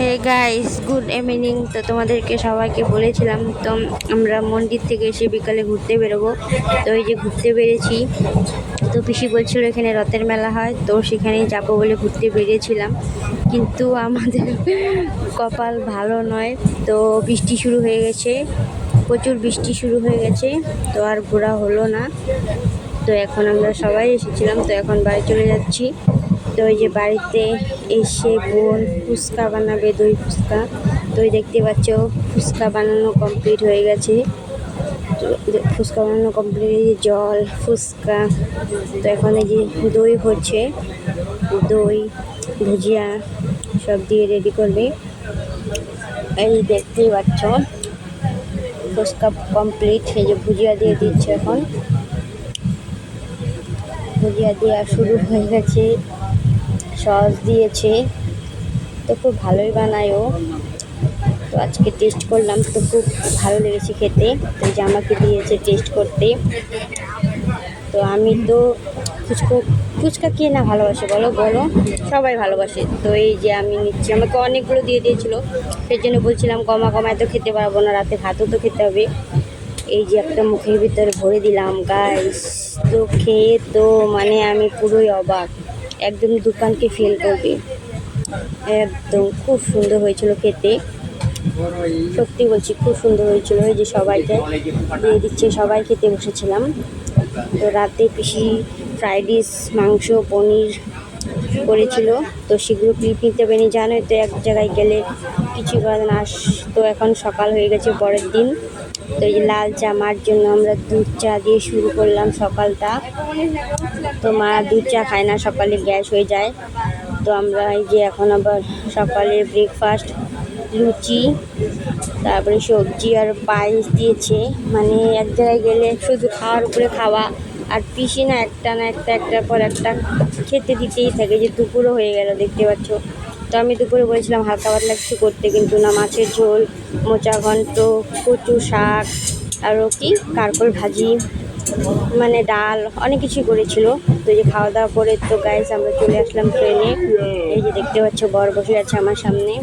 Hey guys, good evening. তো তোমাদেরকে সবাইকে বলেছিলাম তো আমরা মন্দির থেকে এসে বিকালে ঘুরতে বেরোবো। তো এই যে ঘুরতে বেরিয়েছি। তো পিসি বলছিল এখানে রথের মেলা হয়, তো সেখানেই যাবো বলে ঘুরতে বেরিয়েছিলাম, কিন্তু আমাদের কপাল ভালো নয়। তো বৃষ্টি শুরু হয়ে গেছে, প্রচুর বৃষ্টি শুরু হয়ে গেছে, তো আর ঘোরা হলো না। তো এখন আমরা সবাই এসেছিলাম, তো এখন বাড়ি চলে যাচ্ছি। তো এই যে বাড়িতে এসে বোন ফুচকা বানাবে, দই ফুচকা। তো এই দেখতে পাচ্ছ ফুচকা বানানো কমপ্লিট হয়ে গেছে। তো ফুচকা বানানো কমপ্লিট, জল ফুচকা। তো এখন এই যে দই হচ্ছে, দই ভুজিয়া সব দিয়ে রেডি করবে। এই দেখতেই পাচ্ছ ফুচকা কমপ্লিট। এই যে ভুজিয়া দিয়ে দিচ্ছে, এখন ভুজিয়া দেওয়া শুরু হয়ে গেছে, সস দিয়েছে। তো খুব ভালোই বানায় ও। তো আজকে টেস্ট করলাম, তো খুব ভালো লেগেছে খেতে। তো এই যে আমাকে দিয়েছে টেস্ট করতে। তো আমি তো ফুচকা কে না ভালোবাসে বলো বলো, সবাই ভালোবাসে। তো এই যে আমি নিচ্ছি, আমাকে অনেকগুলো দিয়ে দিয়েছিল, সেই জন্য বলছিলাম কমা কমা, এত খেতে পারবো না, রাতে ভাতও তো খেতে হবে। এই যে একটা মুখের ভিতরে ভরে দিলাম গাইস। তো খেয়ে তো মানে আমি পুরোই অবাক, একদম দোকানকে ফেল করবে। একদম খুব সুন্দর হয়েছিল খেতে, সত্যি বলছি খুব সুন্দর হয়েছিল। এই যে সবাইকে দিয়ে দিচ্ছে, সবাই খেতে বসেছিলাম। তো রাতে পিসি ফ্রাইড রাইস, মাংস, পনির করেছিল। তো সেগুলো ক্লিপ নিতে পারিনি, জানো তো এক জায়গায় গেলে কিছু করার না। তো এখন সকাল হয়ে গেছে পরের দিন। তো এই যে লাল চা, মার জন্য আমরা দুধ চা দিয়ে শুরু করলাম সকালটা। তো মা দুধ চা খায় না, সকালে গ্যাস হয়ে যায়। তো আমরা এই যে এখন আবার সকালে ব্রেকফাস্ট, লুচি, তারপরে সবজি আর পায়েস দিয়েছে। মানে এক জায়গায় গেলে শুধু খাওয়ার উপরে খাওয়া, আর পিসি না একটার পর একটা খেতে দিতেই থাকে। যে দুপুরও হয়ে গেল দেখতে পাচ্ছ। তো আমি দুপুরে বলেছিলাম হালকা পাতলা কিছু করতে, কিন্তু না, মাছের ঝোল, মোচা ঘন্ট, কচু শাক, আরও কি কারকল ভাজি, মানে ডাল, অনেক কিছুই করেছিল। তো এই যে খাওয়া দাওয়া করে তো গাইস আমরা চলে আসলাম ট্রেনে। এই যে দেখতে পাচ্ছ বর বসে আছে আমার সামনে।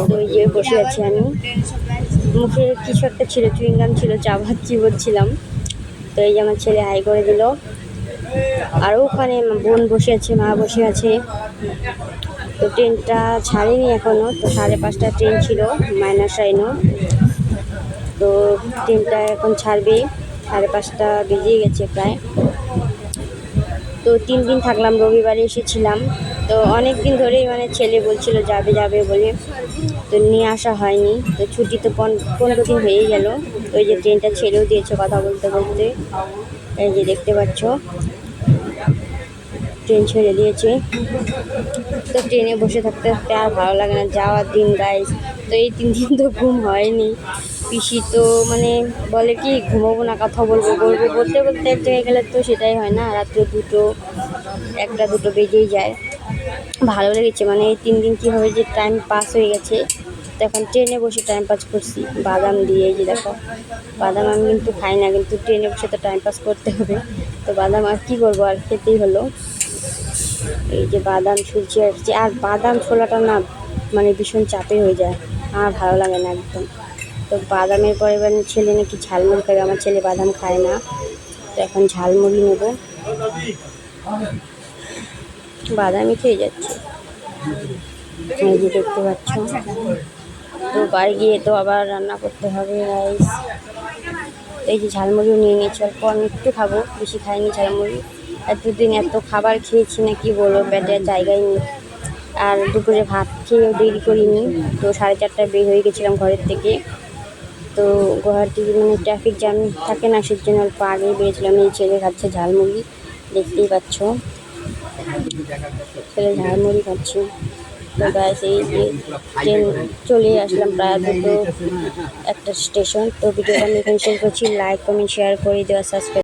তো এই যে বসে আছি আমি, মুখে কিছু একটা ছিল, চুইংগাম ছিল, চাবাচ্ছি বলছিলাম। তো এই যে আমার ছেলে হাই করে দিল। আরও ওখানে বোন বসে আছে, মা বসে আছে। তো ট্রেনটা ছাড়েনি এখনও, তো 5:30 ট্রেন ছিল -9। তো ট্রেনটা এখন ছাড়বে, 5:30 বেজে গেছে প্রায়। তো 3 দিন থাকলাম, রবিবারে এসেছিলাম। তো অনেক দিন ধরেই মানে ছেলে বলছিল যাবে যাবে বলে, তো নিয়ে আসা হয়নি। তো ছুটি তো 15 দিন হয়েই গেল। তো এই যে ট্রেনটা ছেড়েও দিয়েছে কথা বলতে বলতে। এই যে দেখতে পাচ্ছ ট্রেন ছেড়ে দিয়েছে। তো ট্রেনে বসে থাকতে থাকতে আর ভালো লাগে না, যাওয়ার দিন গাইস। তো এই 3 দিন তো ঘুম হয়নি। পিসি তো মানে বলে কি ঘুমাবো না, কথা বলবো বলতে বলতে এক জায়গায় গেলে তো সেটাই হয় না, রাত্রে 2টো 1টা 2টো বেজেই যায়। ভালো লেগেছে, মানে এই 3 দিন কীভাবে যে টাইম পাস হয়ে গেছে। তো এখন ট্রেনে বসে টাইম পাস করছি বাদাম দিয়ে। এই যে দেখো বাদাম আমি কিন্তু খাই না, কিন্তু ট্রেনে বসে তো টাইম পাস করতে হবে। তো বাদাম আর কী করবো, আর খেতেই হলো। এই যে বাদাম ছুলছি আসছি, আর বাদাম ছোলাটা না মানে ভীষণ চাপের হয়ে যায়, আমার ভালো লাগে না একদম। তো বাদামের পরে এবার ছেলে নাকি ঝালমুড়ি খাবে, আমার ছেলে বাদাম খায় না। তো এখন ঝালমুড়ি নেব, বাদামই খেয়ে যাচ্ছে। এই যে দেখতে পাচ্ছ। তো বাড়ি গিয়ে তো আবার রান্না করতে হবে রাইস। এই যে ঝালমুড়িও নিয়ে নিয়েছি, অল্প আমি একটু খাবো, বেশি খাইনি ঝালমুড়ি। এতদিন এত খাবার খেয়েছি না কি বলবো, পেটের জায়গায় নেই। আর দুপুরে ভাত খেয়েও দেরি করিনি। তো 4:30 বের হয়ে গেছিলাম ঘরের থেকে। তো গুয়াহাটি মানে ট্রাফিক জ্যাম থাকে না, সেই জন্য অল্প আগেই বেরিয়েছিলাম। এই ছেলে খাচ্ছে ঝালমুড়ি, দেখতেই পাচ্ছ ছেলে ঝালমুড়ি খাচ্ছে। তো গাইস এই যে ট্রেন চলে আসলাম প্রায় 2টো 1টা স্টেশন। তো ভিডিওটা আমি এখানে শেষ করছি। লাইক কমেন্ট শেয়ার করে দেওয়া, সাবস্ক্রাইব।